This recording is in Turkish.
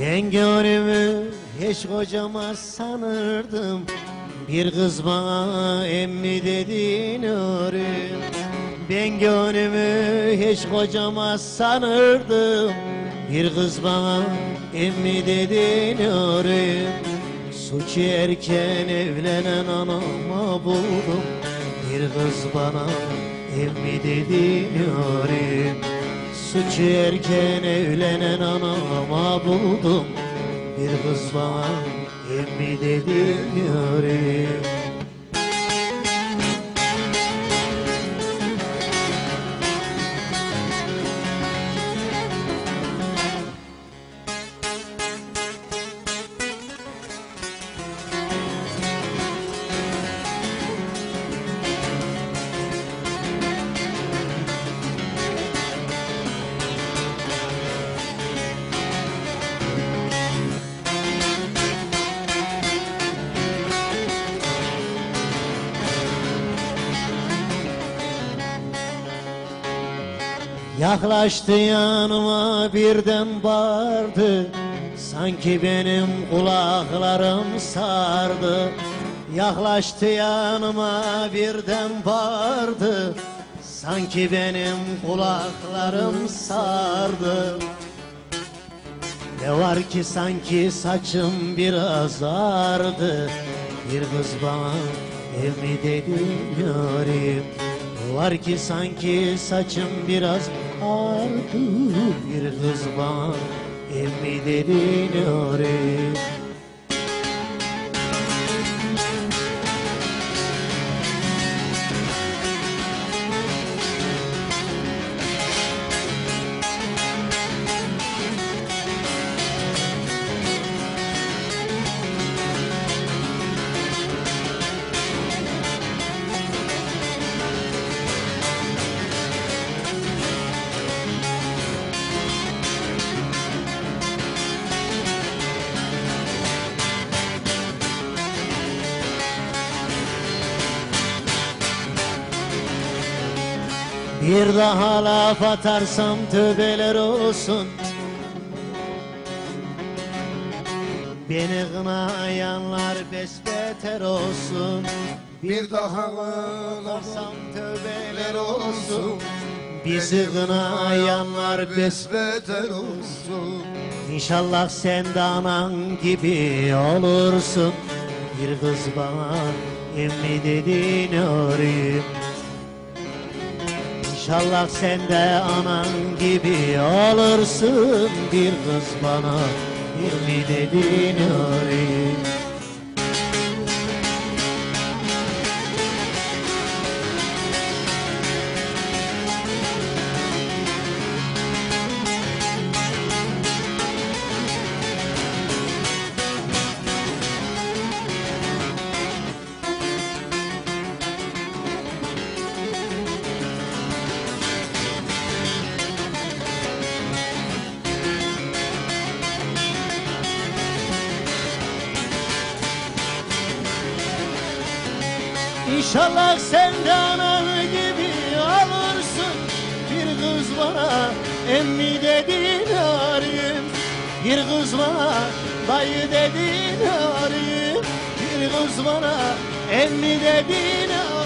Ben gönlümü hiç kocama sanırdım. Bir kız bana emmi dedi nurüm. Ben gönlümü hiç kocama sanırdım. Bir kız bana emmi dedi nurüm. Suç erken evlenen anama buldum. Bir kız bana emmi dedi nurüm. Suç erken evlenen anama buldum. Bir kız bana emmi dedi nurüm. Yaklaştı yanıma birden bağırdı. Sanki benim kulaklarım sardı. Yaklaştı yanıma birden bağırdı. Sanki benim kulaklarım sardı. Ne var ki sanki saçım biraz ağardı. Bir kız bana emmi dedi yarim. Var ki sanki saçım biraz ağardı. Bir kız bana emmi dedi yarim. Bir daha laf atarsam tövbeler olsun. Beni kınayanlar besbeter olsun. Bir daha atarsam tövbeler olsun. Bizi kınayanlar besbeter olsun. İnşallah sen de anan gibi olursun. Bir kız bana emmi dedi nurüm. İnşallah sen de anan gibi olursun. Bir kız bana emmi dedi nurüm. İnşallah sen de anan gibi olursun. Bir kız bana emmi dedin arayım. Bir kız bana dayı dedin arayım. Bir kız bana emmi dedin arayım.